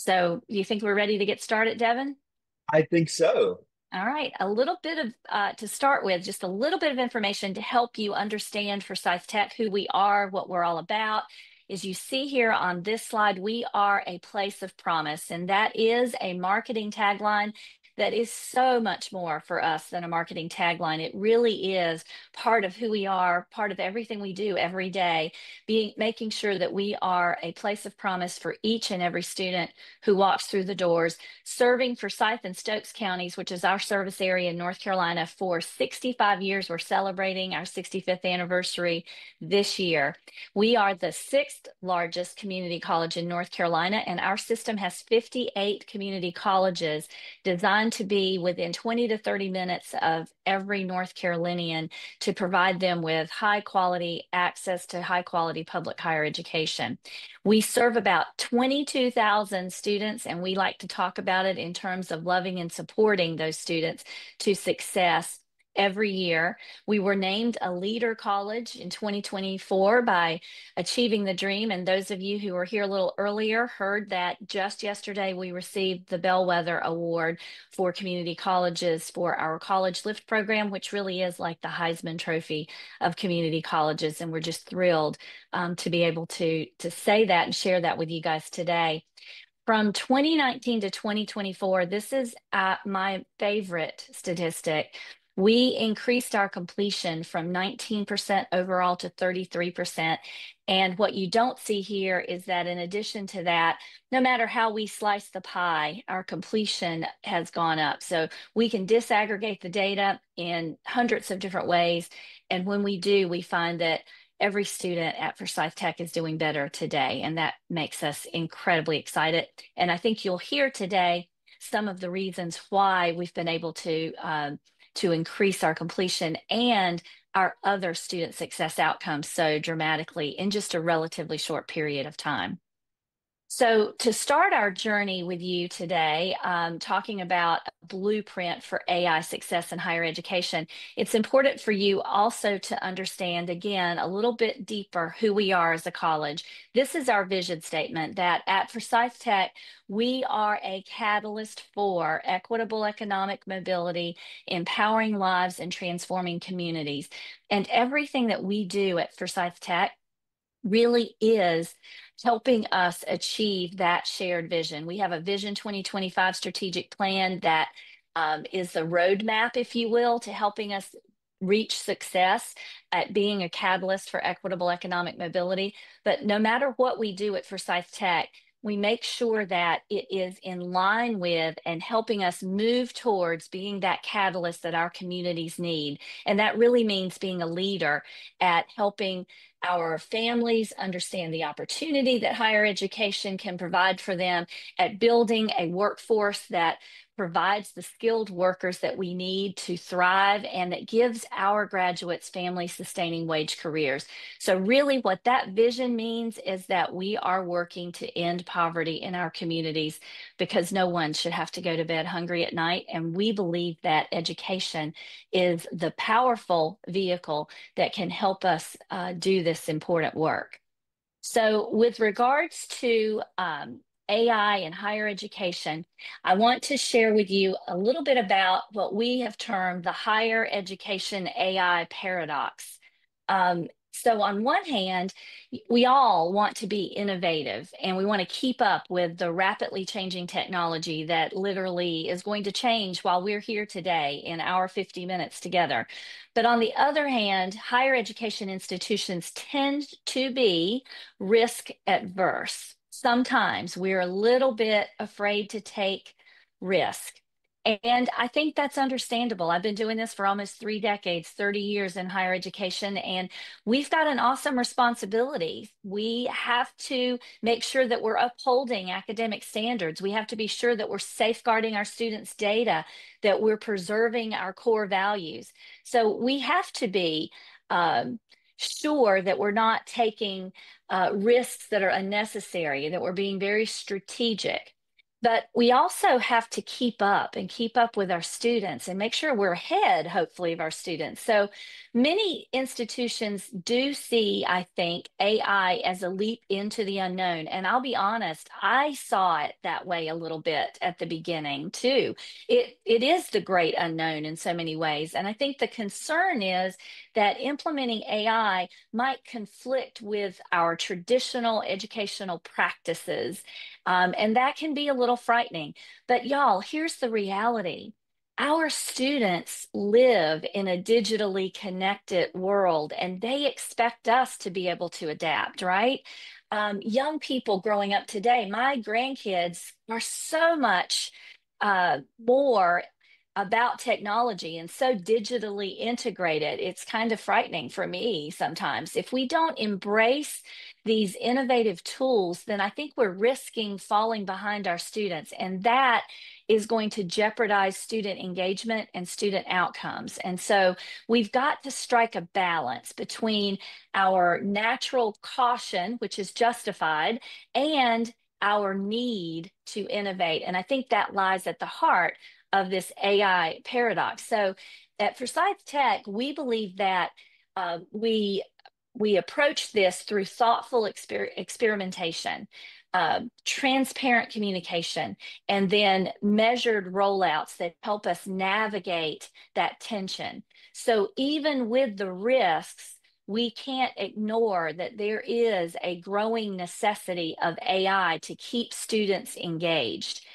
So do you think we're ready to get started, Devin? I think so. All right, a little bit of to start with, just a little bit of information to help you understand Forsyth Tech, who we are, what we're all about. As you see here on this slide, we are a place of promise, and that is a marketing tagline that is so much more for us than a marketing tagline. It really is part of who we are, part of everything we do every day, being making sure that we are a place of promise for each and every student who walks through the doors, serving Forsyth and Stokes counties, which is our service area in North Carolina, for 65 years. We're celebrating our 65th anniversary this year. We are the sixth largest community college in North Carolina, and our system has 58 community colleges designed to be within 20 to 30 minutes of every North Carolinian to provide them with high quality access to high quality public higher education. We serve about 22,000 students, and we like to talk about it in terms of loving and supporting those students to success every year. We were named a leader college in 2024 by Achieving the Dream. And those of you who were here a little earlier heard that just yesterday we received the Bellwether Award for community colleges for our College Lift program, which really is like the Heisman Trophy of community colleges. And we're just thrilled to be able to say that and share that with you guys today. From 2019 to 2024, this is my favorite statistic. We increased our completion from 19% overall to 33%. And what you don't see here is that in addition to that, no matter how we slice the pie, our completion has gone up. So we can disaggregate the data in hundreds of different ways. And when we do, we find that every student at Forsyth Tech is doing better today, and that makes us incredibly excited. And I think you'll hear today some of the reasons why we've been able to increase our completion and our other student success outcomes so dramatically in just a relatively short period of time. So, to start our journey with you today, talking about a blueprint for AI success in higher education, it's important for you also to understand, again, a little bit deeper who we are as a college. This is our vision statement that at Forsyth Tech, we are a catalyst for equitable economic mobility, empowering lives, and transforming communities. And everything that we do at Forsyth Tech really is helping us achieve that shared vision. We have a Vision 2025 strategic plan that is the roadmap, if you will, to helping us reach success at being a catalyst for equitable economic mobility. But no matter what we do at Forsyth Tech, we make sure that it is in line with and helping us move towards being that catalyst that our communities need. And that really means being a leader at helping our families understand the opportunity that higher education can provide for them, at building a workforce that provides the skilled workers that we need to thrive and that gives our graduates family sustaining wage careers. So, really, what that vision means is that we are working to end poverty in our communities because no one should have to go to bed hungry at night. And we believe that education is the powerful vehicle that can help us do this important work. So, with regards to AI and higher education, I want to share with you a little bit about what we have termed the higher education AI paradox. So, on one hand, we all want to be innovative and we want to keep up with the rapidly changing technology that literally is going to change while we're here today in our 50 minutes together. But on the other hand, higher education institutions tend to be risk adverse. Sometimes we're a little bit afraid to take risk. And I think that's understandable. I've been doing this for almost 3 decades, 30 years in higher education, and we've got an awesome responsibility. We have to make sure that we're upholding academic standards. We have to be sure that we're safeguarding our students' data, that we're preserving our core values. So we have to be sure that we're not taking risks that are unnecessary, that we're being very strategic. But we also have to keep up with our students and make sure we're ahead, hopefully, of our students. So many institutions do see, I think, AI as a leap into the unknown. And I'll be honest, I saw it that way a little bit at the beginning too. It is the great unknown in so many ways. And I think the concern is that implementing AI might conflict with our traditional educational practices, and that can be a little frightening. But y'all, here's the reality. Our students live in a digitally connected world and they expect us to be able to adapt, right? Young people growing up today, my grandkids are so much more about technology and so digitally integrated. It's kind of frightening for me sometimes. If we don't embrace these innovative tools, then I think we're risking falling behind our students. And that is going to jeopardize student engagement and student outcomes. And so we've got to strike a balance between our natural caution, which is justified, and our need to innovate. And I think that lies at the heart of this AI paradox. So at Forsyth Tech, we believe that we approach this through thoughtful experimentation, transparent communication, and then measured rollouts that help us navigate that tension. So even with the risks, we can't ignore that there is a growing necessity of AI to keep students engaged.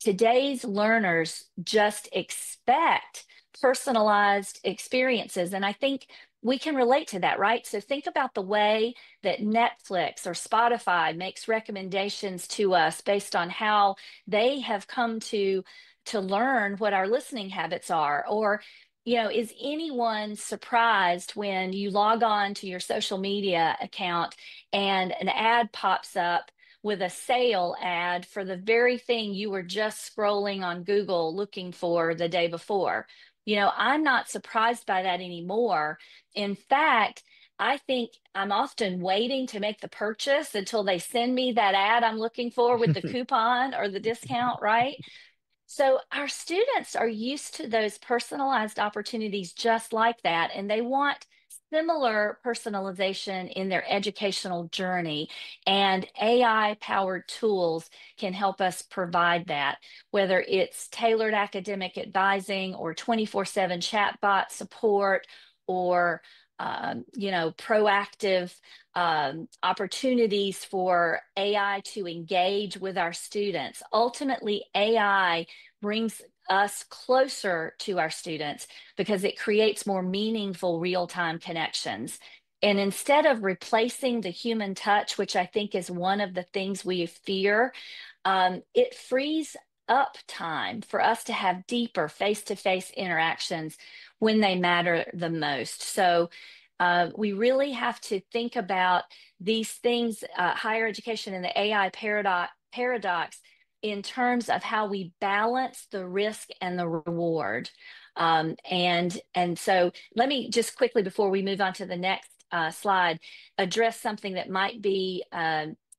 Today's learners just expect personalized experiences. And I think we can relate to that, right? So think about the way that Netflix or Spotify makes recommendations to us based on how they have come to learn what our listening habits are. Or, is anyone surprised when you log on to your social media account and an ad pops up with a sale ad for the very thing you were just scrolling on Google looking for the day before? I'm not surprised by that anymore. In fact, I think I'm often waiting to make the purchase until they send me that ad I'm looking for with the coupon or the discount, right? So our students are used to those personalized opportunities just like that, and they want similar personalization in their educational journey. And AI powered tools can help us provide that, whether it's tailored academic advising or 24/7 chatbot support or proactive opportunities for AI to engage with our students. Ultimately, AI brings us closer to our students because it creates more meaningful real-time connections. And instead of replacing the human touch, which I think is one of the things we fear, it frees up time for us to have deeper face-to-face interactions when they matter the most. So we really have to think about these things, higher education and the AI paradox, in terms of how we balance the risk and the reward. And so let me just quickly, before we move on to the next slide, address something that might be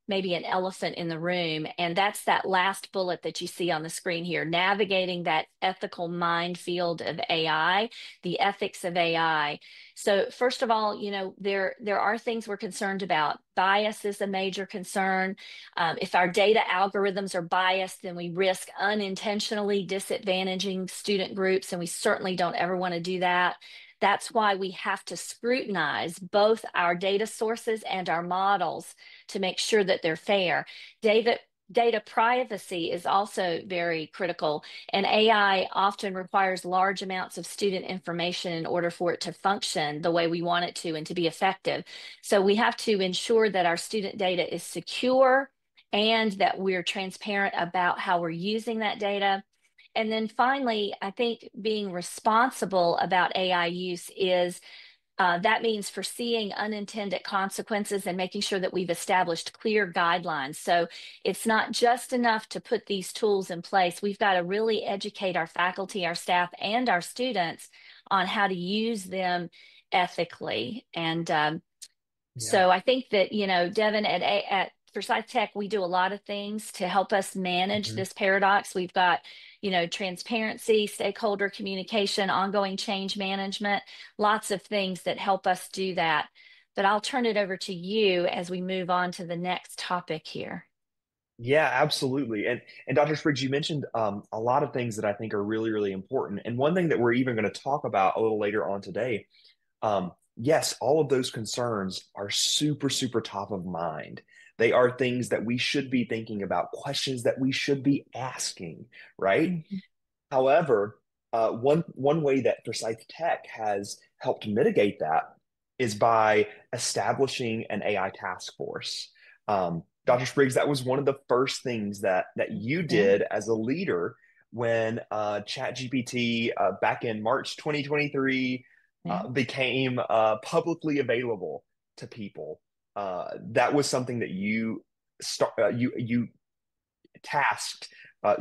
maybe an elephant in the room. And that's that last bullet that you see on the screen here, navigating that ethical minefield of AI, the ethics of AI. So first of all, there are things we're concerned about. Bias is a major concern. If our data algorithms are biased, then we risk unintentionally disadvantaging student groups, and we certainly don't ever want to do that. That's why we have to scrutinize both our data sources and our models to make sure that they're fair. Data privacy is also very critical, and AI often requires large amounts of student information in order for it to function the way we want it to and to be effective. So we have to ensure that our student data is secure and that we're transparent about how we're using that data. And then finally, I think being responsible about AI use is that means foreseeing unintended consequences and making sure that we've established clear guidelines. So it's not just enough to put these tools in place. We've got to really educate our faculty, our staff, and our students on how to use them ethically. And Yeah. so I think that, Devin, at Forsyth Tech, we do a lot of things to help us manage Mhm. this paradox. We've got, transparency, stakeholder communication, ongoing change management, lots of things that help us do that. But I'll turn it over to you as we move on to the next topic here. Yeah, absolutely. And Dr. Spriggs, you mentioned a lot of things that I think are really, really important. And one thing that we're even going to talk about a little later on today, yes, all of those concerns are super, super top of mind. They are things that we should be thinking about, questions that we should be asking, right? Mhm. However, one way that Forsyth Tech has helped mitigate that is by establishing an AI task force. Dr. Spriggs, that was one of the first things that you Yeah, did as a leader when ChatGPT back in March 2023 yeah. became publicly available to people. That was something that you tasked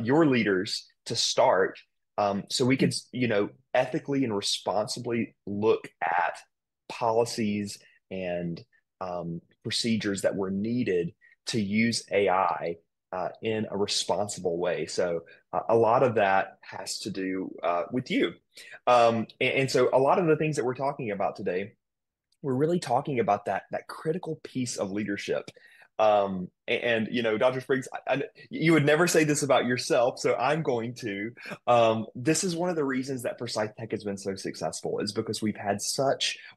your leaders to start so we could, ethically and responsibly look at policies and procedures that were needed to use AI in a responsible way. So a lot of that has to do with you. And so a lot of the things that we're talking about today we're really talking about that critical piece of leadership. Dr. Spriggs, you would never say this about yourself, so I'm going to. This is one of the reasons that Forsyth Tech has been so successful is because we've had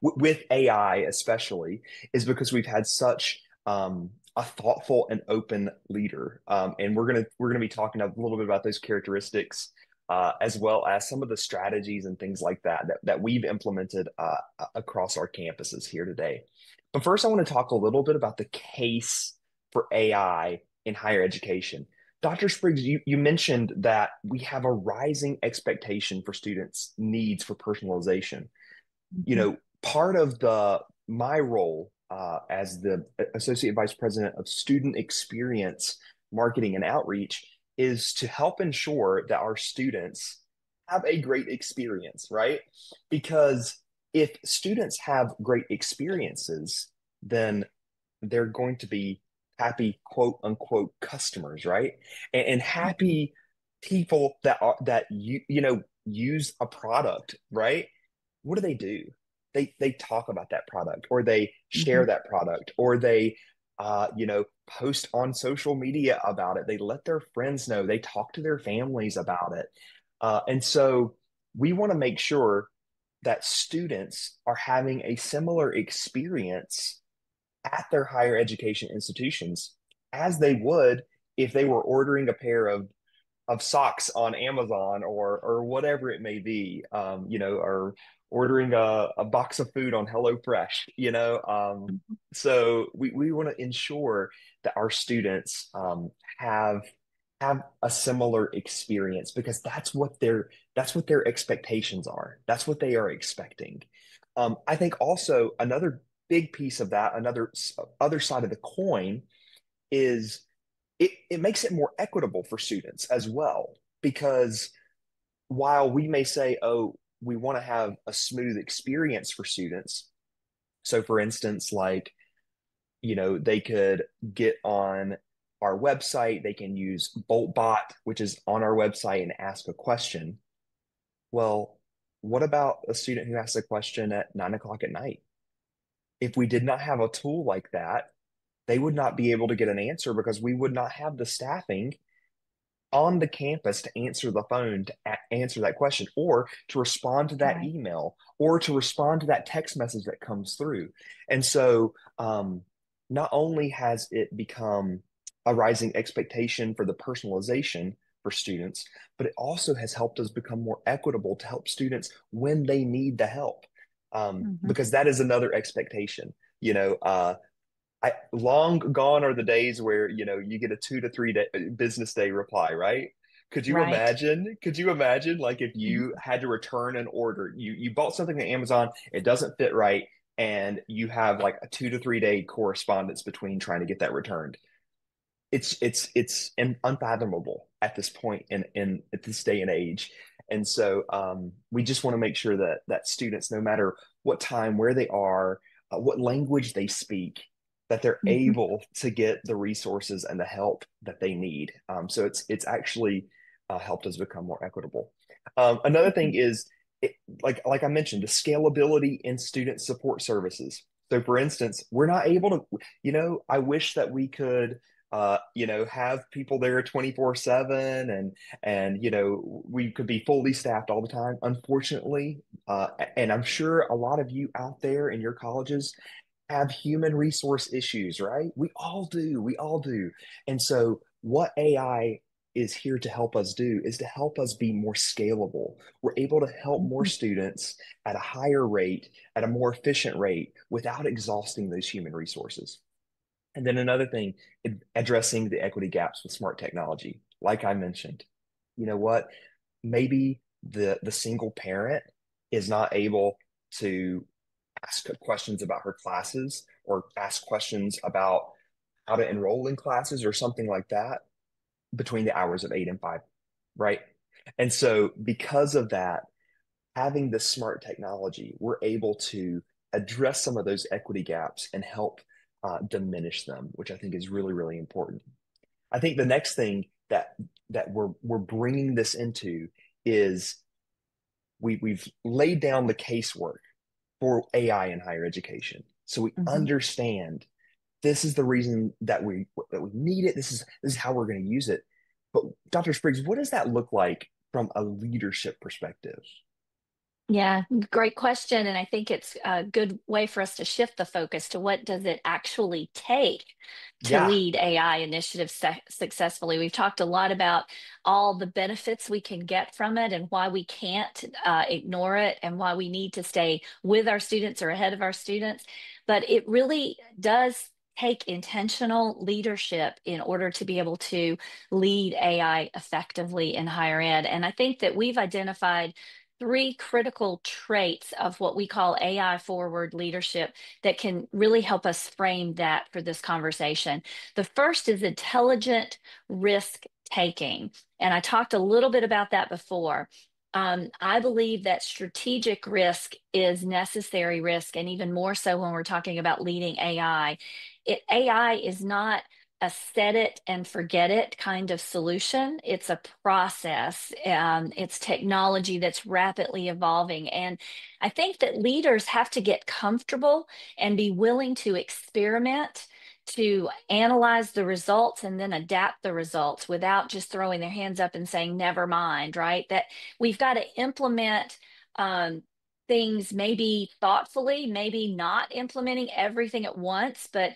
with AI especially, is because we've had such a thoughtful and open leader. And we're gonna be talking a little bit about those characteristics as well as some of the strategies and things like that we've implemented across our campuses here today. But first, I want to talk a little bit about the case for AI in higher education. Dr. Spriggs, you mentioned that we have a rising expectation for students' needs for personalization. Mhm. Part of the my role as the associate vice president of student experience marketing and outreach is to help ensure that our students have a great experience, right? Because if students have great experiences, then they're going to be happy quote unquote customers, right? And Mhm. happy people that use a product, right? What do? They talk about that product or they share Mhm. that product or they post on social media about it. They let their friends know. They talk to their families about it. And so we want to make sure that students are having a similar experience at their higher education institutions as they would if they were ordering a pair of socks on Amazon or whatever it may be, or ordering a box of food on HelloFresh, Mhm. So we want to ensure that our students have have a similar experience because that's what their expectations are. That's what they are expecting. I think also another big piece of that, another other side of the coin is it makes it more equitable for students as well. Because while we may say, oh, we want to have a smooth experience for students. So, for instance, like, they could get on our website, they can use BoltBot, which is on our website, and ask a question. Well, what about a student who asks a question at 9 o'clock at night? If we did not have a tool like that, they would not be able to get an answer because we would not have the staffing on the campus to answer the phone to answer that question or to respond to that Right. email or to respond to that text message that comes through. And so, not only has it become a rising expectation for the personalization for students, but it also has helped us become more equitable to help students when they need the help. Mhm. Because that is another expectation. Long gone are the days where you get a 2 to 3 day business day reply, right? Could you Right. imagine? Could you imagine like if Mhm. you had to return an order? You bought something on Amazon, it doesn't fit right, and you have like a 2 to 3 day correspondence between trying to get that returned. It's unfathomable at this point in at this day and age. And so we just want to make sure that students, no matter what time, where they are, what language they speak, that they're Mhm. able to get the resources and the help that they need. So it's actually helped us become more equitable. Another thing is, it, like I mentioned, the scalability in student support services. So, for instance, we're not able to, I wish that we could, have people there 24/7 and we could be fully staffed all the time. Unfortunately, and I'm sure a lot of you out there in your colleges have human resource issues, right? We all do. We all do. And so, what AI is here to help us do is to help us be more scalable. We're able to help more Mhm. students at a higher rate, at a more efficient rate, without exhausting those human resources. And then another thing, addressing the equity gaps with smart technology. Like I mentioned, you know what? Maybe the single parent is not able to ask questions about her classes or ask questions about how to enroll in classes or something like that between the hours of 8 and 5, right? And so, because of that, having this smart technology, we're able to address some of those equity gaps and help diminish them, which I think is really, really important. I think the next thing that we're bringing this into is we've laid down the casework for AI in higher education. So we Mhm. understand this is the reason that we need it. This is how we're going to use it. But Dr. Spriggs, what does that look like from a leadership perspective? Yeah, great question. And I think it's a good way for us to shift the focus to what does it actually take to Yeah, lead AI initiatives successfully. We've talked a lot about all the benefits we can get from it and why we can't ignore it and why we need to stay with our students or ahead of our students. But it really does take intentional leadership in order to be able to lead AI effectively in higher ed. And I think that we've identified three critical traits of what we call AI forward leadership that can really help us frame that for this conversation. The first is intelligent risk taking. And I talked a little bit about that before. I believe that strategic risk is necessary risk, and even more so when we're talking about leading AI. AI is not a set it and forget it kind of solution. It's a process. It's technology that's rapidly evolving. And I think that leaders have to get comfortable and be willing to experiment, to analyze the results and then adapt the results without just throwing their hands up and saying, never mind, right? That we've got to implement. Things maybe thoughtfully, maybe not implementing everything at once, but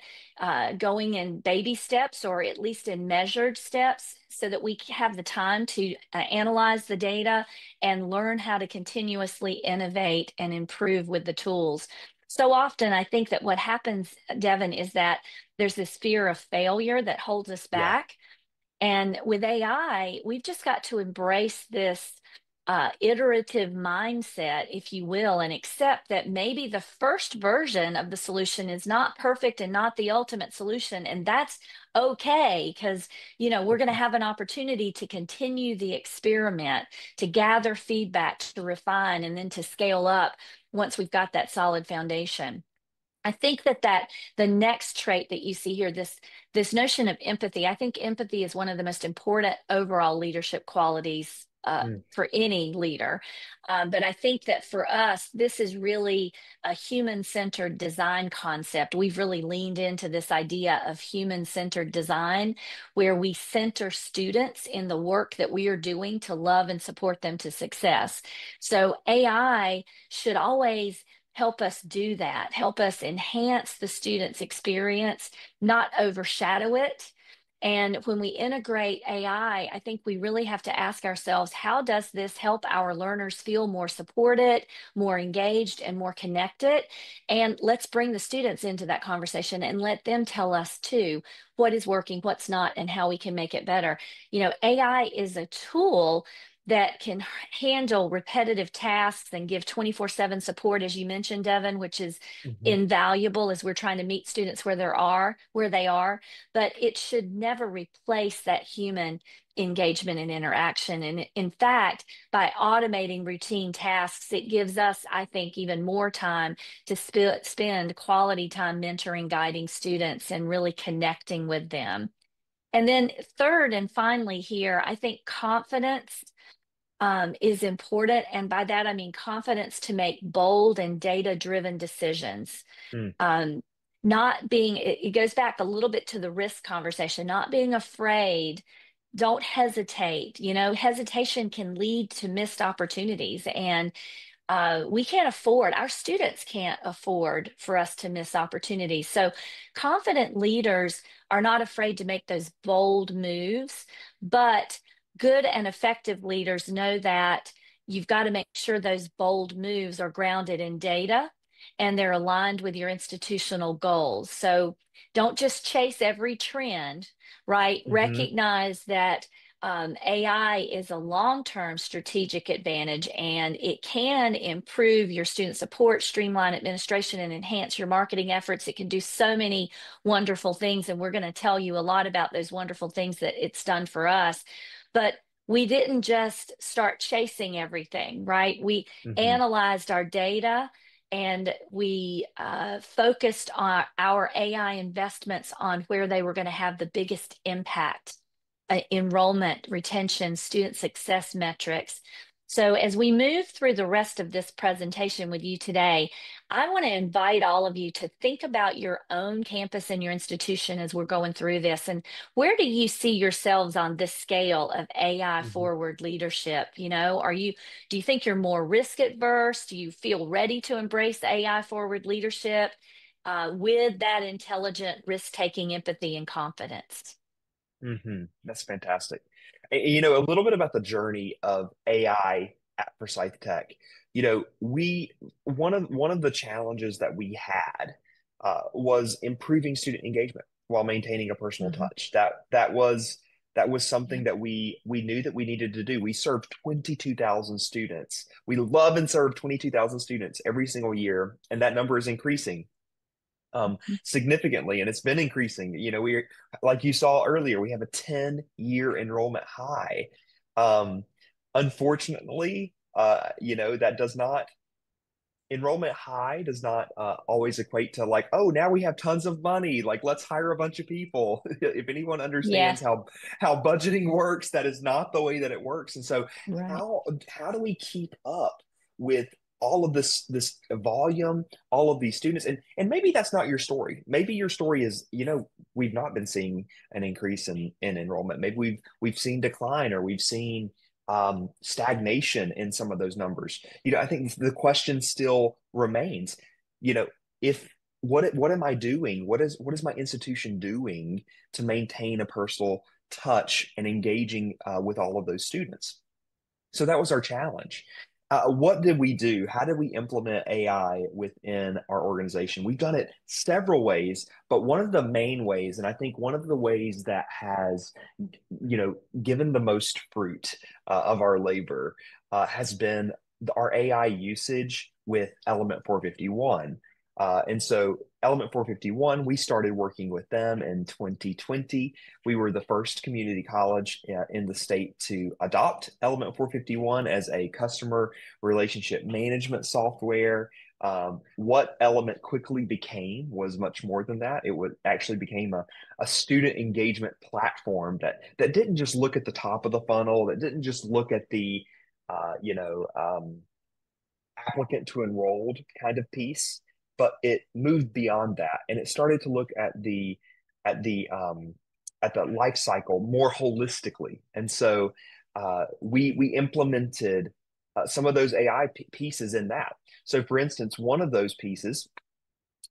going in baby steps or at least in measured steps so that we have the time to analyze the data and learn how to continuously innovate and improve with the tools. So often, I think that what happens, Devin, is that there's this fear of failure that holds us yeah, back. And with AI, we've just got to embrace this iterative mindset, if you will, and accept that maybe the first version of the solution is not perfect and not the ultimate solution. And that's okay because, we're going to have an opportunity to continue the experiment, to gather feedback, to refine, and then to scale up once we've got that solid foundation. I think that the next trait that you see here, this notion of empathy, I think empathy is one of the most important overall leadership qualities mm, for any leader. But I think that for us, this is really a human-centered design concept. We've really leaned into this idea of human-centered design, where we center students in the work that we are doing to love and support them to success. So AI should always help us do that, help us enhance the student's experience, not overshadow it. And when we integrate AI, I think we really have to ask ourselves, how does this help our learners feel more supported, more engaged, and more connected? And let's bring the students into that conversation and let them tell us too what is working, what's not, and how we can make it better. AI is a tool that can handle repetitive tasks and give 24/7 support, as you mentioned, Devin, which is Hmm. invaluable as we're trying to meet students where they are, but it should never replace that human engagement and interaction. And in fact, by automating routine tasks, it gives us, I think, even more time to spend quality time mentoring, guiding students, and really connecting with them. And then, third and finally, here, I think confidence is important. And by that, I mean confidence to make bold and data-driven decisions. Mm. Um, not being, it goes back a little bit to the risk conversation, not being afraid. Don't hesitate. Hesitation can lead to missed opportunities. And we can't afford, our students can't afford for us to miss opportunities. So, confident leaders are not afraid to make those bold moves, but good and effective leaders know that you've got to make sure those bold moves are grounded in data and they're aligned with your institutional goals. So, don't just chase every trend, right? Hmm. Recognize that AI is a long-term strategic advantage, and it can improve your student support, streamline administration, and enhance your marketing efforts. It can do so many wonderful things, and we're going to tell you a lot about those wonderful things that it's done for us. But we didn't just start chasing everything, right? We Hmm. analyzed our data and we focused on our AI investments on where they were going to have the biggest impact: enrollment, retention, student success metrics. So, as we move through the rest of this presentation with you today, I want to invite all of you to think about your own campus and your institution as we're going through this. And where do you see yourselves on this scale of AI Hmm. forward leadership? Do you think you're more risk adverse? Do you feel ready to embrace AI forward leadership with that intelligent risk taking, empathy, and confidence? That's fantastic. A little bit about the journey of AI at Forsyth Tech. We one of the challenges that we had was improving student engagement while maintaining a personal Mhm. touch. That was something Yeah. that we knew that we needed to do. We served 22,000 students. We love and serve 22,000 students every single year, and that number is increasing significantly, and it's been increasing. Like you saw earlier, we have a 10-year enrollment high. Um, Unfortunately, that does not enrollment high does not always equate to like, oh, now we have tons of money, like let's hire a bunch of people. If anyone Yeah, understands how budgeting works, that is not the way that it works. And so right. how do we keep up with all of this volume, all of these students? And maybe that's not your story. Maybe your story is, we've not been seeing an increase in enrollment. Maybe we've seen decline, or we've seen stagnation in some of those numbers. I think the question still remains, if what am I doing? What is my institution doing to maintain a personal touch and engaging with all of those students? So that was our challenge. What did we do? How did we implement AI within our organization? We've done it several ways, but one of the main ways, and I think one of the ways that has, given the most fruit of our labor, has been our AI usage with Element 451. And so Element 451, we started working with them in 2020. We were the first community college in the state to adopt Element 451 as a customer relationship management software. What Element quickly became was much more than that. It would actually became a student engagement platform that didn't just look at the top of the funnel, that didn't just look at the applicant to enrolled kind of piece, but it moved beyond that, and it started to look at the at the life cycle more holistically. And so we implemented some of those AI pieces in that. So, for instance, one of those pieces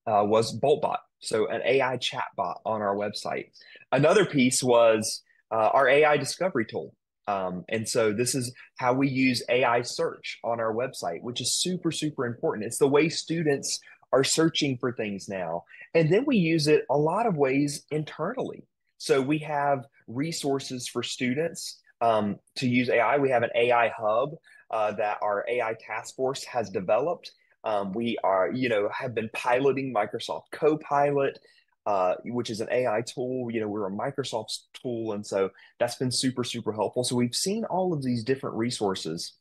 was BoltBot, so an AI chatbot on our website. Another piece was our AI discovery tool. And so this is how we use AI search on our website, which is super, super important. It's the way students are searching for things now. And then we use it a lot of ways internally. So we have resources for students to use AI. We have an AI hub that our AI task force has developed. We are, have been piloting Microsoft Copilot, which is an AI tool. We're a Microsoft tool, and so that's been super, super helpful. So we've seen all of these different resources,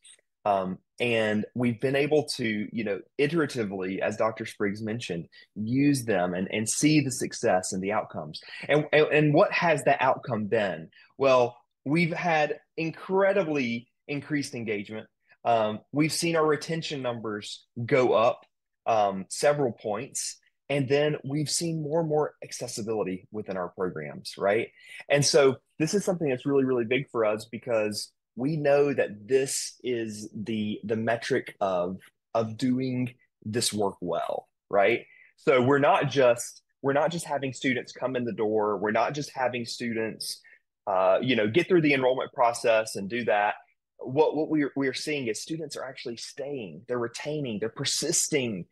and we've been able to, iteratively, as Dr. Spriggs mentioned, use them and see the success and the outcomes. And what has that outcome been? Well, we've had incredibly increased engagement. We've seen our retention numbers go up several points. And then we've seen more and more accessibility within our programs, right? And so this is something that's really, really big for us because we know that this is the metric of doing this work well, right? So we're not just having students come in the door. We're not just having students get through the enrollment process and do that. What we're seeing is students are actually staying, they're retaining, they're persisting,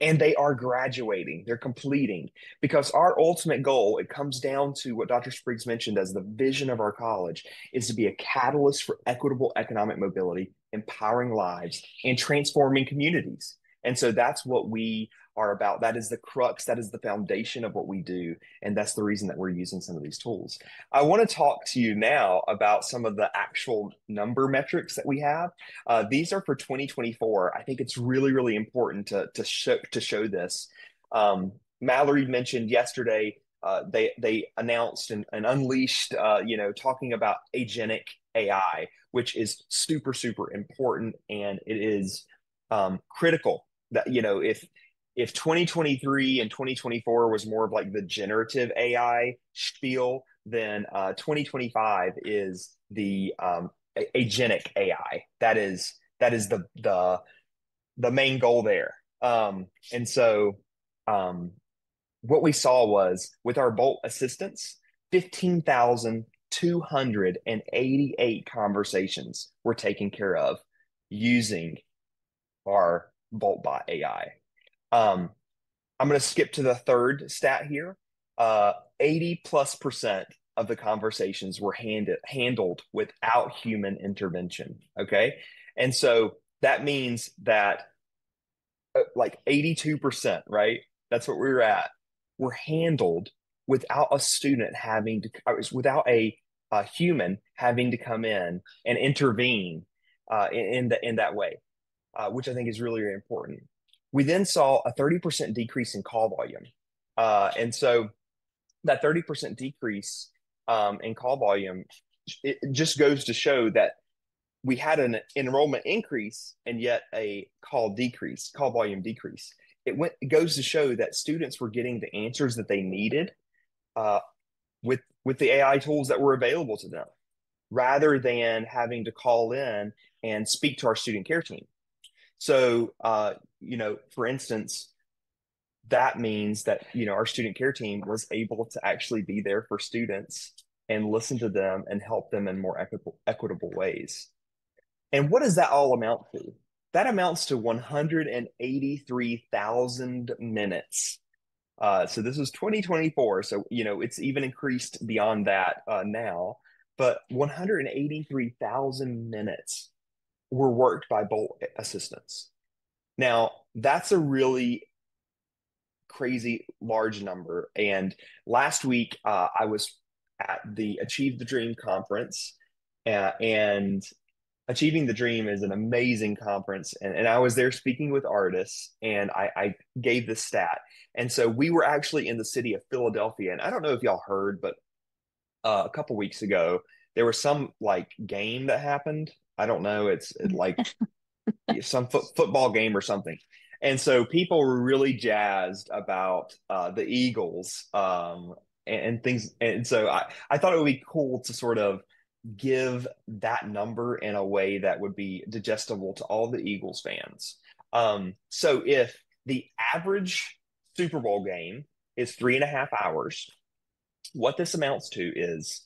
and they are graduating, they're completing. Because our ultimate goal, it comes down to what Dr. Spriggs mentioned as the vision of our college, is to be a catalyst for equitable economic mobility, empowering lives, and transforming communities. And so that's what we are about. That is the crux, that is the foundation of what we do. And that's the reason that we're using some of these tools. I want to talk to you now about some of the actual number metrics that we have. These are for 2024. I think it's really, really important to show this. Mallory mentioned yesterday they announced and unleashed, talking about agentic AI, which is super, super important, and it is critical that if 2023 and 2024 was more of like the generative AI spiel, then 2025 is the agentic AI. That is the main goal there. And so what we saw was with our Bolt assistants, 15,288 conversations were taken care of using our BoltBot AI. I'm going to skip to the third stat here. 80+% of the conversations were handled without human intervention. Okay. And so that means that like 82%, right? That's what we were at. Were handled without a student having to, without a human having to come in and intervene in that way, which I think is really, really important. We then saw a 30% decrease in call volume. And so that 30% decrease in call volume, it just goes to show that we had an enrollment increase and yet a call volume decrease. It goes to show that students were getting the answers that they needed uh, with the AI tools that were available to them, rather than having to call in and speak to our student care team. So, for instance, that means that, our student care team was able to actually be there for students and listen to them and help them in more equitable ways. And what does that all amount to? That amounts to 183,000 minutes. So this was 2024. So, it's even increased beyond that now. But 183,000 minutes were worked by Bolt assistants. Now, that's a really crazy large number. And last week, I was at the Achieve the Dream conference, and Achieving the Dream is an amazing conference. And I was there speaking with artists, and I gave this stat. And so we were actually in the city of Philadelphia. And I don't know if y'all heard, but a couple weeks ago, there was some like game that happened. I don't know. It's like some football game or something. And so people were really jazzed about the Eagles, and things. And so I thought it would be cool to sort of give that number in a way that would be digestible to all the Eagles fans. So if the average Super Bowl game is 3.5 hours, what this amounts to is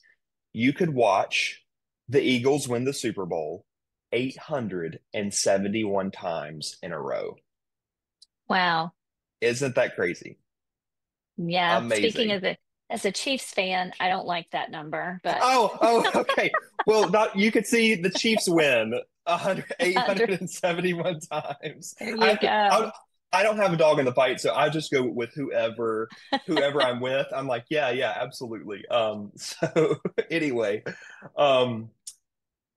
you could watch the Eagles win the Super Bowl 871 times in a row. Wow. Isn't that crazy? Yeah. Speaking Amazing. as a Chiefs fan, I don't like that number, but Oh, okay. Well, not you could see the Chiefs win 100. 871 times. There you I, I go. I don't have a dog in the fight, so I just go with whoever I'm with. I'm like, yeah, yeah, absolutely. So anyway, um,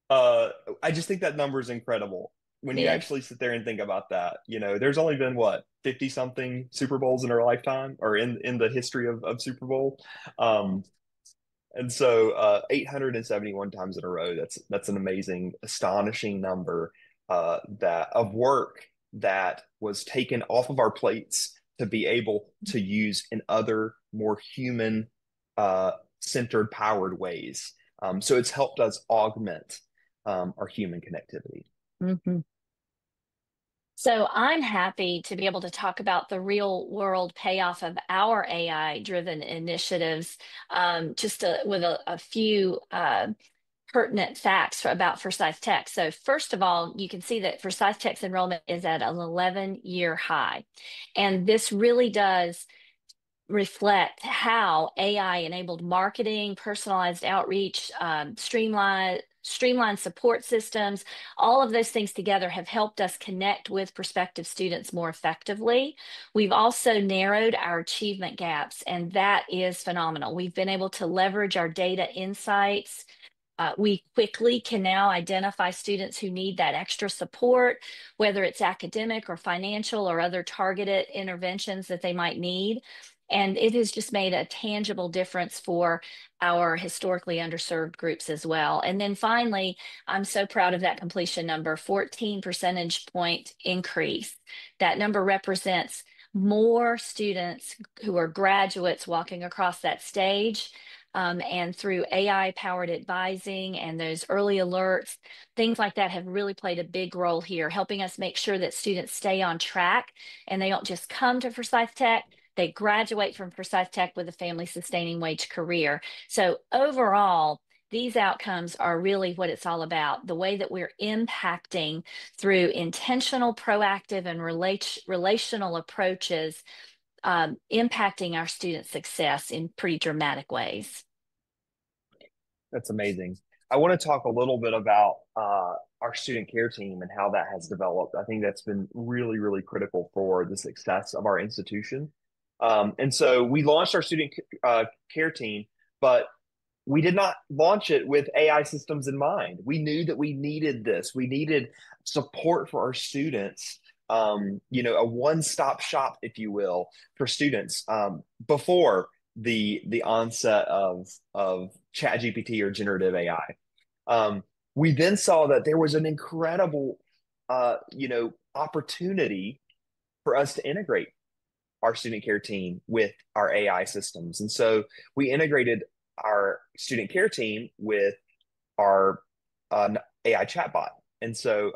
uh, I just think that number is incredible when It you is. actually sit there and think about that. You know, there's only been what 50 something Super Bowls in our lifetime, or in the history of Super Bowl. Um, and so 871 times in a row, that's an amazing, astonishing number that of work that was taken off of our plates to be able to use in other more human centered powered ways. So it's helped us augment our human connectivity. Mhm. So I'm happy to be able to talk about the real world payoff of our AI driven initiatives, with a few pertinent facts about Forsyth Tech. So first of all, you can see that Forsyth Tech's enrollment is at an 11-year high. And this really does reflect how AI enabled marketing, personalized outreach, streamlined support systems, all of those things together have helped us connect with prospective students more effectively. We've also narrowed our achievement gaps, and that is phenomenal. We've been able to leverage our data insights. We quickly can now identify students who need that extra support, whether it's academic or financial or other targeted interventions that they might need. And it has just made a tangible difference for our historically underserved groups as well. And then finally, I'm so proud of that completion number, 14 percentage point increase. That number represents more students who are graduates walking across that stage, and through AI powered advising and those early alerts, things like that have really played a big role here, helping us make sure that students stay on track and they don't just come to Forsyth Tech, they graduate from Forsyth Tech with a family sustaining wage career. So overall, these outcomes are really what it's all about, the way that we're impacting through intentional, proactive, and relational approaches, impacting our student success in pretty dramatic ways. That's amazing. I want to talk a little bit about our student care team and how that has developed. I think that's been really, really critical for the success of our institution. And so we launched our student care team, but we did not launch it with AI systems in mind. We knew that we needed this. We needed support for our students. A one-stop shop, if you will, for students before the onset of ChatGPT or generative AI. We then saw that there was an incredible, opportunity for us to integrate our student care team with our AI systems. And so we integrated our student care team with our AI chatbot. And so,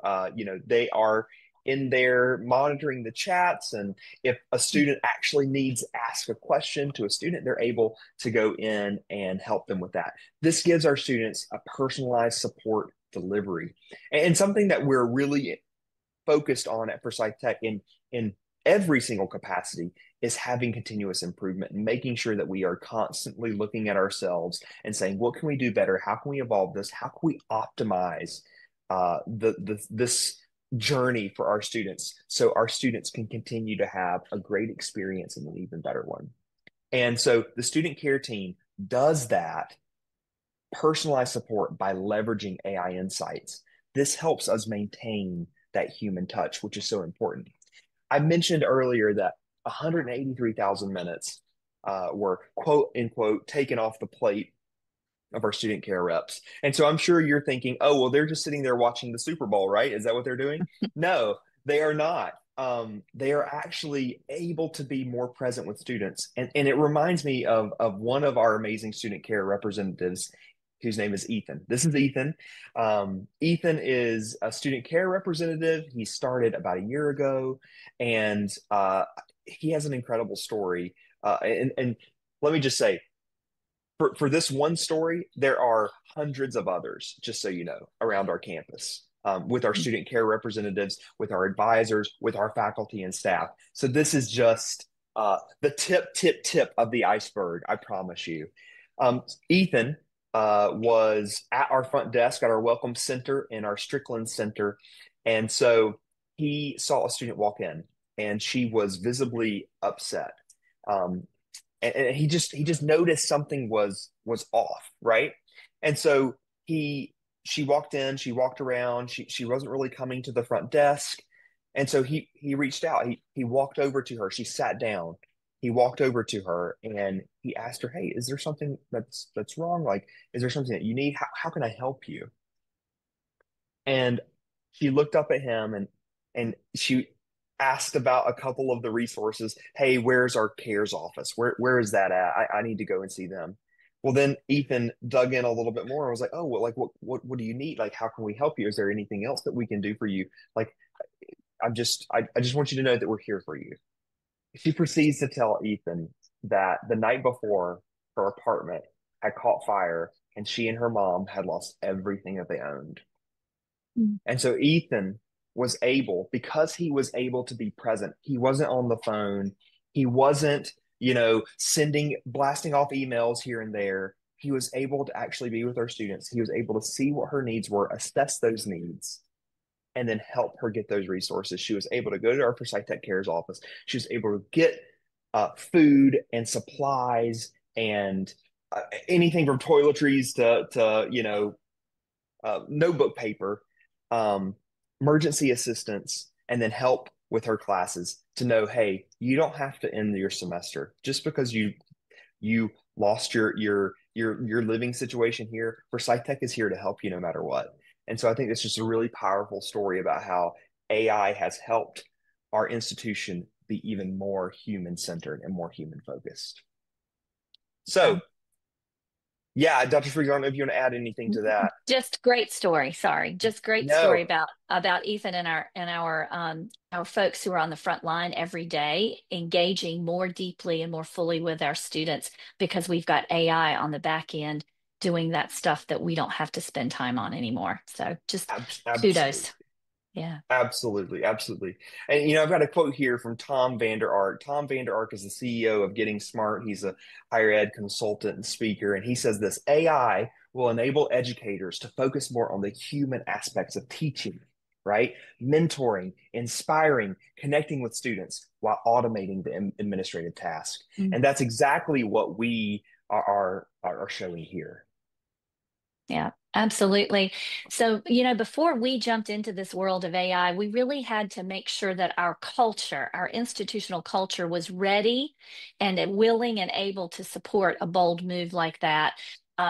they are in there monitoring the chats. And if a student actually needs to ask a question to a student, they're able to go in and help them with that. This gives our students a personalized support delivery and something that we're really focused on at Forsyth Tech in every single capacity is having continuous improvement and making sure that we are constantly looking at ourselves and saying, what can we do better? How can we evolve this? How can we optimize this journey for our students so our students can continue to have a great experience and an even better one? And so the student care team does that personalized support by leveraging AI insights. This helps us maintain that human touch, which is so important. I mentioned earlier that 183,000 minutes were quote unquote taken off the plate of our student care reps. And so I'm sure you're thinking, oh, well, they're just sitting there watching the Super Bowl, right? Is that what they're doing? No, they are not. They are actually able to be more present with students. And it reminds me of one of our amazing student care representatives whose name is Ethan. This is Ethan. Ethan is a student care representative. He started about a year ago, and he has an incredible story. And let me just say, for this one story, there are hundreds of others, just so you know, around our campus with our student care representatives, with our advisors, with our faculty and staff. So this is just the tip of the iceberg, I promise you. Ethan was at our front desk at our Welcome Center and our Strickland Center. And so he saw a student walk in and she was visibly upset. Um, and he just noticed something was off, right? And so he she walked in, she walked around, she wasn't really coming to the front desk. And so he reached out. He walked over to her. She sat down. He walked over to her and he asked her, "Hey, is there something that's wrong? Like, is there something that you need? How can I help you?" And she looked up at him and she asked about a couple of the resources. Hey, where's our cares office? Where is that at? I need to go and see them. Well, then Ethan dug in a little bit more and was like, "Oh, well, like what do you need? Like, how can we help you? Is there anything else that we can do for you? Like, I just want you to know that we're here for you." She proceeds to tell Ethan that the night before her apartment had caught fire and she and her mom had lost everything that they owned. Mm. And so Ethan was able, because he was able to be present, he wasn't on the phone, he wasn't, blasting off emails here and there. He was able to actually be with our students. He was able to see what her needs were, assess those needs, and then help her get those resources. She was able to go to our Forsyth Tech Cares office. She was able to get food and supplies and anything from toiletries to notebook paper, um, emergency assistance, and then help with her classes to know, hey, you don't have to end your semester just because you lost your living situation here. Forsyth Tech is here to help you no matter what. And so I think it's just a really powerful story about how AI has helped our institution be even more human centered and more human focused. So, Yeah. yeah, Dr. Spriggs, I don't know if you want to add anything to that. Just great story. Sorry, just great story No, about Ethan and our folks who are on the front line every day, engaging more deeply and more fully with our students because we've got AI on the back end doing that stuff that we don't have to spend time on anymore. So just kudos. absolutely. Yeah. Absolutely, absolutely. And I've got a quote here from Tom Vander Ark. Tom Vander Ark is the CEO of Getting Smart. He's a higher ed consultant and speaker, and he says this: AI will enable educators to focus more on the human aspects of teaching, right? Mentoring, inspiring, connecting with students while automating the administrative task. And that's exactly what we are showing here. Yeah, absolutely. So, before we jumped into this world of AI, we really had to make sure that our culture, our institutional culture, was ready and willing and able to support a bold move like that.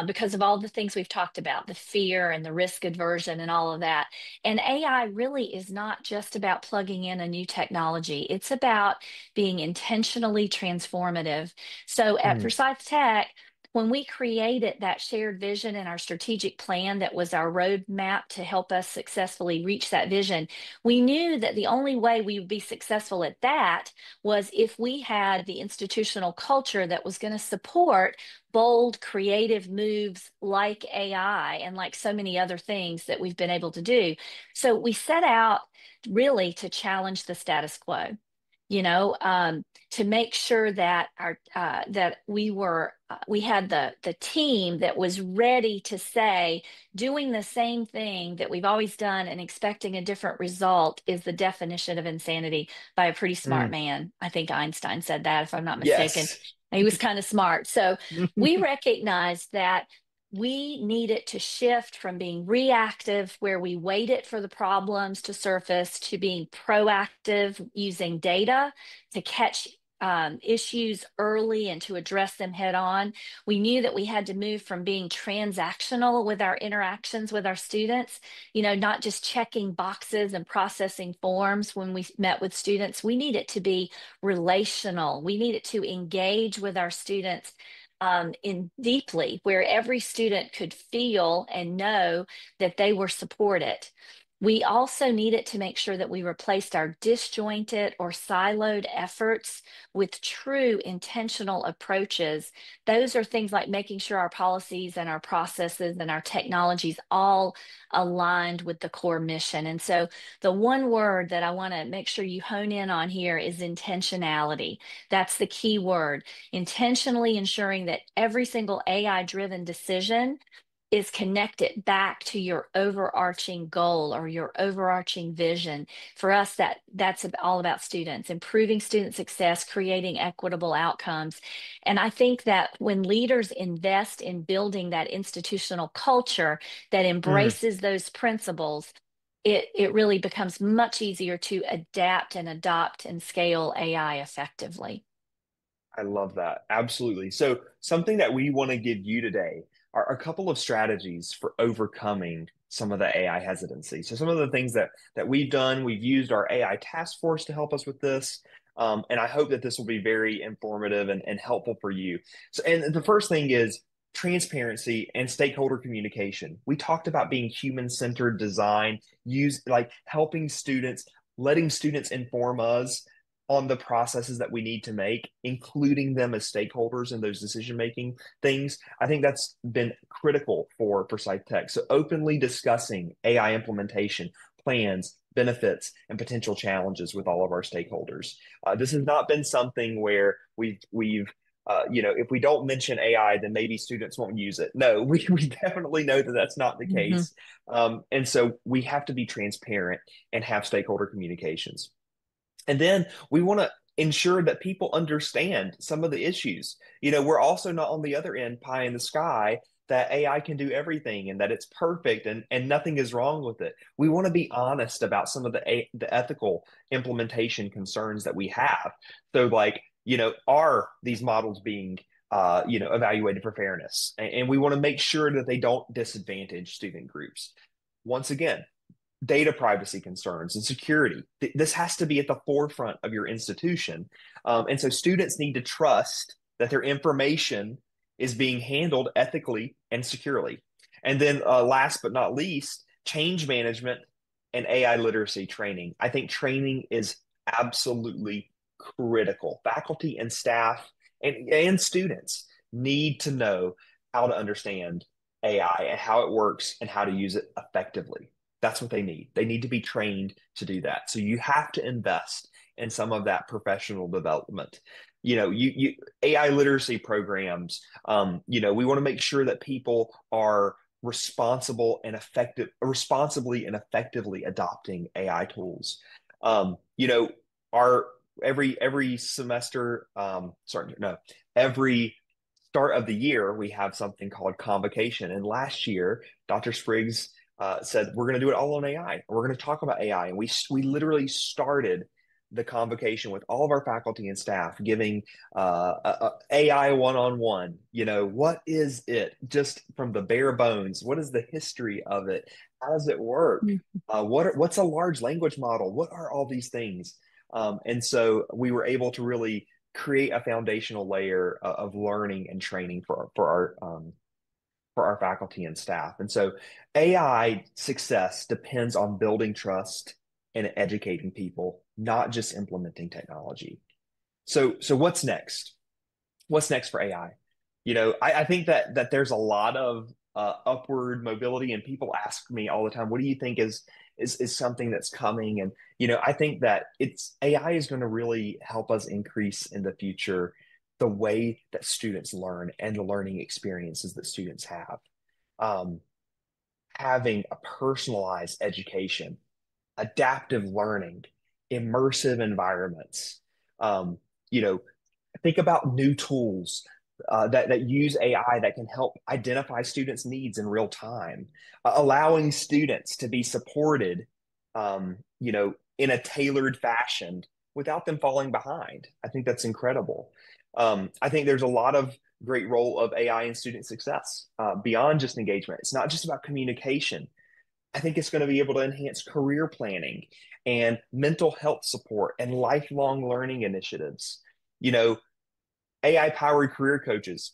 Because of all the things we've talked about, the fear and the risk aversion and all of that. And AI really is not just about plugging in a new technology, it's about being intentionally transformative. So at Mm, Forsyth Tech, when we created that shared vision and our strategic plan that was our roadmap to help us successfully reach that vision, we knew that the only way we would be successful at that was if we had the institutional culture that was going to support bold, creative moves like AI and like so many other things that we've been able to do. So we set out really to challenge the status quo. To make sure that we had the team that was ready to say doing the same thing that we've always done and expecting a different result is the definition of insanity by a pretty smart mm, man. I think Einstein said that, if I'm not mistaken. yes. He was kind of smart. So we recognized that we needed to shift from being reactive, where we waited for the problems to surface, to being proactive using data to catch issues early and to address them head on. We knew that we had to move from being transactional with our interactions with our students, not just checking boxes and processing forms when we met with students. We needed to be relational. We needed to engage with our students in deeply, where every student could feel and know that they were supported. We also needed to make sure that we replaced our disjointed or siloed efforts with true intentional approaches. Those are things like making sure our policies and our processes and our technologies all aligned with the core mission. And so the one word that I want to make sure you hone in on here is intentionality. That's the key word. Intentionally ensuring that every single AI driven decision is connected back to your overarching goal or your overarching vision. For us, that's all about students, improving student success, creating equitable outcomes. And I think that when leaders invest in building that institutional culture that Mm, embraces those principles, it really becomes much easier to adapt and adopt and scale AI effectively. I love that. Absolutely. So, something that we want to give you today are a couple of strategies for overcoming some of the AI hesitancy. So, some of the things that we've done, we've used our AI task force to help us with this. And I hope that this will be very informative and helpful for you. So, and the first thing is transparency and stakeholder communication. We talked about being human-centered design, use like helping students, letting students inform us on the processes that we need to make, including them as stakeholders in those decision-making things. I think that's been critical for Forsyth Tech. So openly discussing AI implementation, plans, benefits, and potential challenges with all of our stakeholders. This has not been something where if we don't mention AI, then maybe students won't use it. No, we definitely know that that's not the Mhm. case. And so we have to be transparent and have stakeholder communications. And then we want to ensure that people understand some of the issues. We're also not on the other end, pie in the sky, that AI can do everything and that it's perfect and nothing is wrong with it. We want to be honest about some of the ethical implementation concerns that we have. So, like, are these models being evaluated for fairness? And we want to make sure that they don't disadvantage student groups. Once again, data privacy concerns and security. This has to be at the forefront of your institution. And so students need to trust that their information is being handled ethically and securely. And then, last but not least, change management and AI literacy training. I think training is absolutely critical. Faculty and staff and students need to know how to understand AI and how it works and how to use it effectively. That's what they need. They need to be trained to do that. So you have to invest in some of that professional development. You AI literacy programs. We want to make sure that people are responsibly and effectively adopting AI tools. Our every semester, sorry, no, every start of the year we have something called convocation. And last year, Dr. Spriggs said we're going to do it all on AI. We're going to talk about AI, and we literally started the convocation with all of our faculty and staff, giving AI one-on-one. What is it? Just from the bare bones, what is the history of it? How does it work? What's a large language model? What are all these things? And so we were able to really create a foundational layer of learning and training for our faculty and staff. And so AI success depends on building trust and educating people, not just implementing technology. So what's next? What's next for AI? I think that there's a lot of upward mobility, and people ask me all the time, what do you think is something that's coming? And I think that it's AI is going to really help us increase in the future the way that students learn and the learning experiences that students have. Um, Having a personalized education, adaptive learning, immersive environments. Um, you know, think about new tools that use AI that can help identify students' needs in real time, allowing students to be supported, in a tailored fashion without them falling behind. I think that's incredible. I think there's a lot of great role of AI in student success beyond just engagement. It's not just about communication. I think it's going to be able to enhance career planning and mental health support and lifelong learning initiatives. You know, AI powered career coaches.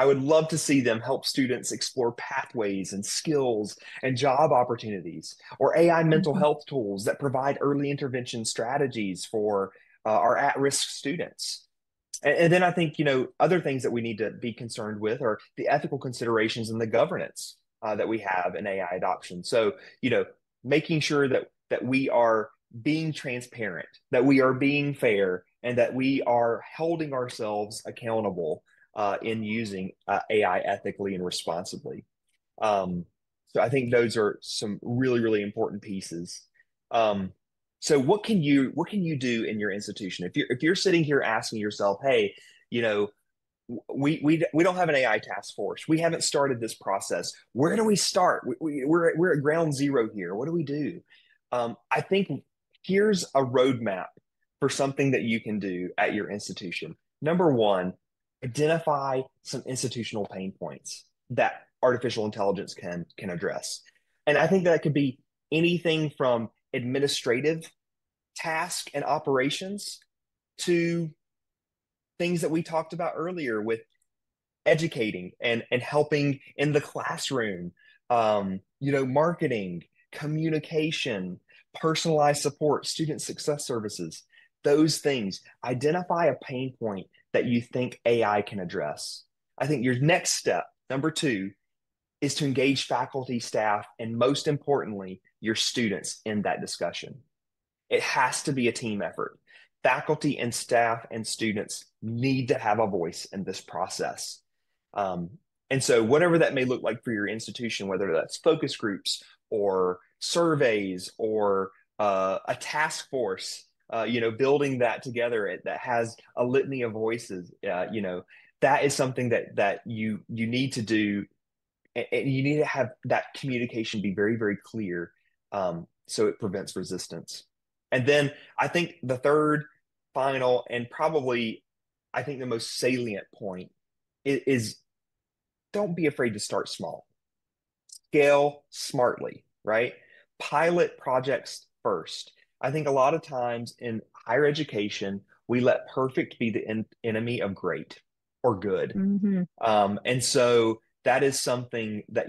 I would love to see them help students explore pathways and skills and job opportunities, or AI mental Mhm. health tools that provide early intervention strategies for our at-risk students. And then I think, other things that we need to be concerned with are the ethical considerations and the governance that we have in AI adoption. So, making sure that we are being transparent, that we are being fair, and that we are holding ourselves accountable in using AI ethically and responsibly. Um, so I think those are some really, really important pieces. Um, so what can you do in your institution if you're sitting here asking yourself, hey, you know, we don't have an AI task force. We haven't started this process. Where do we start? We're at ground zero here. What do we do? I think here's a roadmap for something that you can do at your institution. Number one, identify some institutional pain points that artificial intelligence can address. And I think that could be anything from administrative task and operations to things that we talked about earlier with educating and helping in the classroom, marketing, communication, personalized support, student success services, those things. Identify a pain point that you think AI can address. I think your next step, number two, is to engage faculty, staff, and most importantly, your students in that discussion. It has to be a team effort. Faculty and staff and students need to have a voice in this process. Um, and so, whatever that may look like for your institution, whether that's focus groups or surveys or a task force, building that together that has a litany of voices, that is something that you need to do, and you need to have that communication be very, very clear, so it prevents resistance. And then I think the third, final, and probably I think the most salient point is don't be afraid to start small. Scale smartly, right? Pilot projects first. I think a lot of times in higher education, we let perfect be the enemy of great or good. Mhm. And so that is something that,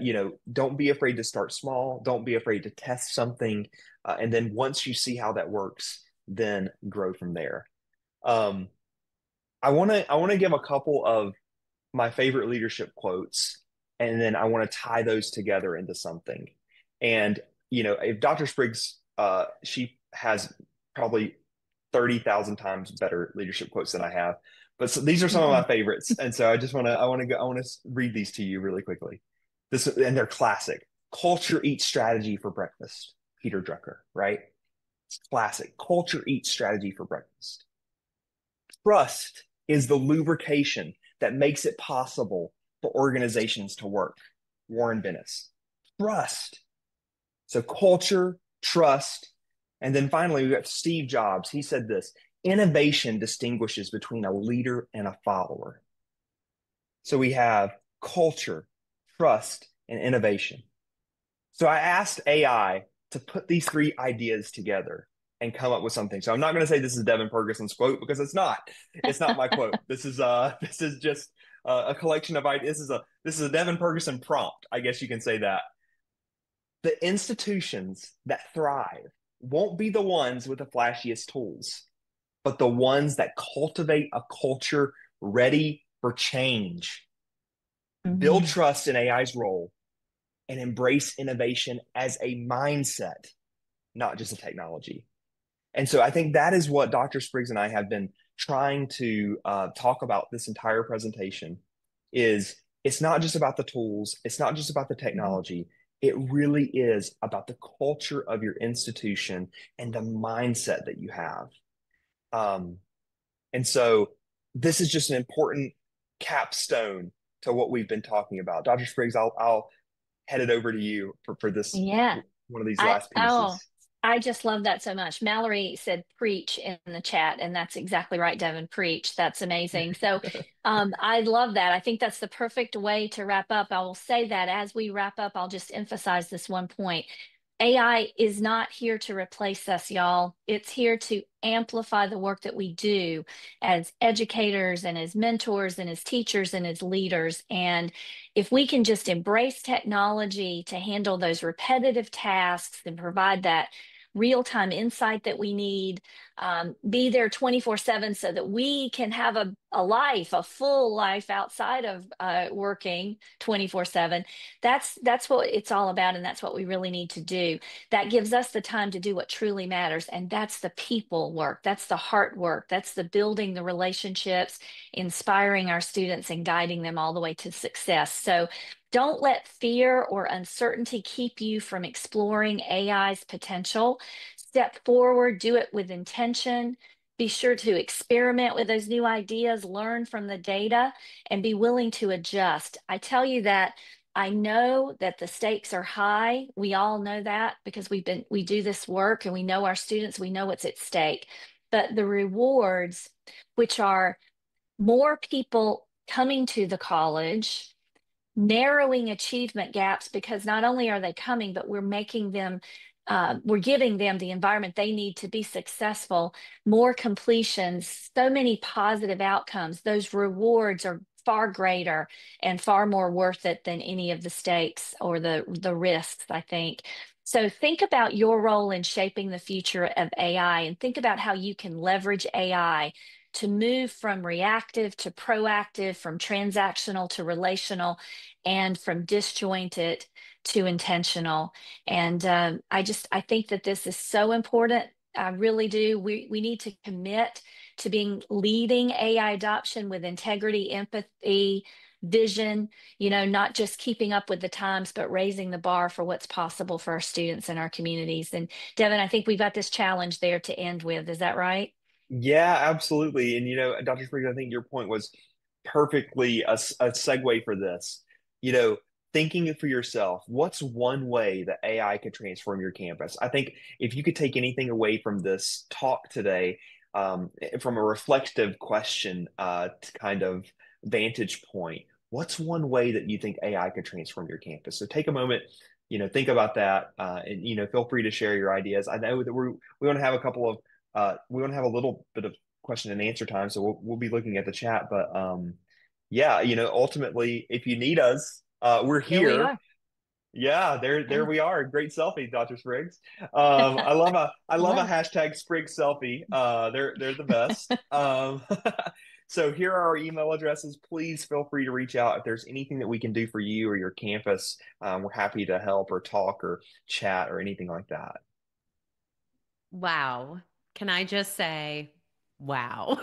don't be afraid to start small. Don't be afraid to test something. And then once you see how that works, then grow from there. Um, I want to give a couple of my favorite leadership quotes, and then I want to tie those together into something. And, if Dr. Spriggs, she has probably 30,000 times better leadership quotes than I have. But these are some of my Mhm. favorites. And so I want to read these to you really quickly. And they're classic. Culture eats strategy for breakfast. Peter Drucker, right? It's classic. Culture eats strategy for breakfast. Trust is the lubrication that makes it possible for organizations to work. Warren Bennis. Trust. So culture, trust, and then finally we got Steve Jobs. He said this: innovation distinguishes between a leader and a follower. So we have culture, trust, and innovation. So I asked AI to put these three ideas together and come up with something. So I'm not going to say this is Devin Purgason's quote because it's not. It's not my quote. This is just a collection of ideas. This is a Devin Purgason prompt. I guess you can say that. The institutions that thrive won't be the ones with the flashiest tools, but the ones that cultivate a culture ready for change, build Mhm. trust in AI's role, and embrace innovation as a mindset, not just a technology. And so I think that is what Dr. Spriggs and I have been trying to talk about this entire presentation is it's not just about the tools, it's not just about the Mhm. technology. It really is about the culture of your institution and the mindset that you have. Um, and so this is just an important capstone to what we've been talking about. Dr. Spriggs, I'll head it over to you for this Yeah. one of these I last oh, pieces. I just love that so much. Mallory said preach in the chat, and that's exactly right, Devin. Preach. That's amazing. So I love that. I think that's the perfect way to wrap up. I will say that as we wrap up, I'll just emphasize this one point. AI is not here to replace us, y'all. It's here to amplify the work that we do as educators and as mentors and as teachers and as leaders. And if we can just embrace technology to handle those repetitive tasks and provide that real-time insight that we need, be there 24/7 so that we can have a life, a full life outside of working 24/7. That's what it's all about, and that's what we really need to do. That gives us the time to do what truly matters, and that's the people work. That's the heart work. That's the building the relationships, inspiring our students, and guiding them all the way to success. So don't let fear or uncertainty keep you from exploring AI's potential. Step forward, do it with intention. Be sure to experiment with those new ideas, learn from the data, and be willing to adjust. I tell you that I know that the stakes are high. We all know that because we do this work and we know our students, we know what's at stake. But the rewards, which are more people coming to the college, narrowing achievement gaps, because not only are they coming, but we're giving them the environment they need to be successful, more completions, so many positive outcomes. Those rewards are far greater and far more worth it than any of the stakes or the risks, I think. So think about your role in shaping the future of AI and think about how you can leverage AI to move from reactive to proactive, from transactional to relational, and from disjointed to intentional. And I think that this is so important. I really do. We need to commit to being leading AI adoption with integrity, empathy, vision, not just keeping up with the times, but raising the bar for what's possible for our students and our communities. And Devin, I think we've got this challenge there to end with. Is that right? Yeah, absolutely. And Dr. Spriggs, I think your point was perfectly a segue for this. You know, thinking for yourself, what's one way that AI could transform your campus? I think if you could take anything away from this talk today, from a reflective question to kind of vantage point, what's one way that you think AI could transform your campus? So take a moment, think about that, and feel free to share your ideas. I know that we want to have a couple of we want to have a little bit of question and answer time, so we'll be looking at the chat. But yeah, ultimately, if you need us, we're Here we here. are. Yeah, there Yeah. we are. Great selfie, Dr. Spriggs. I love a Love it. hashtag Spriggs selfie. They're the best. So here are our email addresses. Please feel free to reach out if there's anything that we can do for you or your campus. We're happy to help or talk or chat or anything like that. Wow. Can I just say, wow.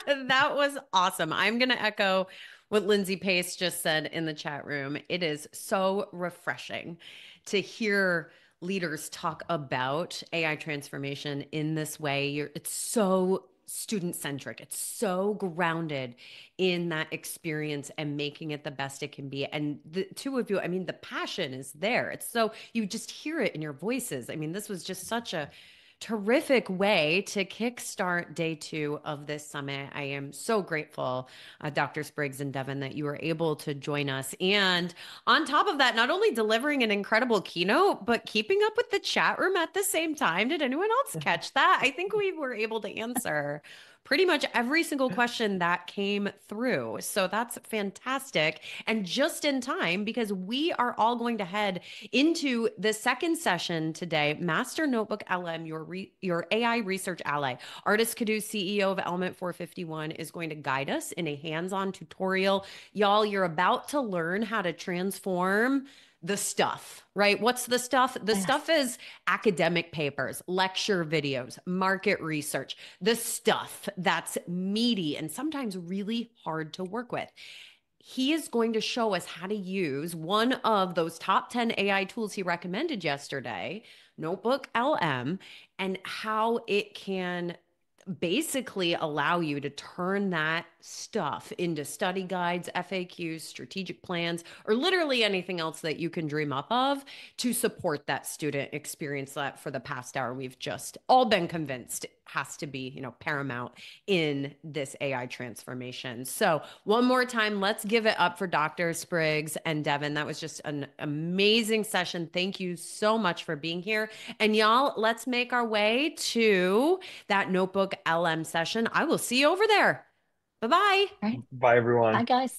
That was awesome. I'm going to echo what Lindsay Pace just said in the chat room. It is so refreshing to hear leaders talk about AI transformation in this way. It's so student centric. It's so grounded in that experience and making it the best it can be. And the two of you, I mean, the passion is there. It's so, you just hear it in your voices. I mean, this was just such a terrific way to kickstart day two of this summit. I am so grateful, Dr. Spriggs and Devin, that you were able to join us. And on top of that, not only delivering an incredible keynote, but keeping up with the chat room at the same time. Did anyone else catch that? I think we were able to answer pretty much every single question that came through. So that's fantastic. And just in time, because we are all going to head into the second session today. Master Notebook LM, your AI research ally. Artist Kadu, CEO of Element 451, is going to guide us in a hands-on tutorial. Y'all, you're about to learn how to transform the stuff, right? What's the stuff? The Yes. stuff is academic papers, lecture videos, market research, the stuff that's meaty and sometimes really hard to work with. He is going to show us how to use one of those top 10 AI tools he recommended yesterday, Notebook LM, and how it can basically allow you to turn that stuff into study guides, FAQs, strategic plans, or literally anything else that you can dream up of to support that student experience that for the past hour we've just all been convinced has to be, paramount in this AI transformation. So one more time, let's give it up for Dr. Spriggs and Devin. That was just an amazing session. Thank you so much for being here. And y'all, let's make our way to that notebook LM session. I will see you over there. Bye-bye. All right. Bye, everyone. Bye, guys.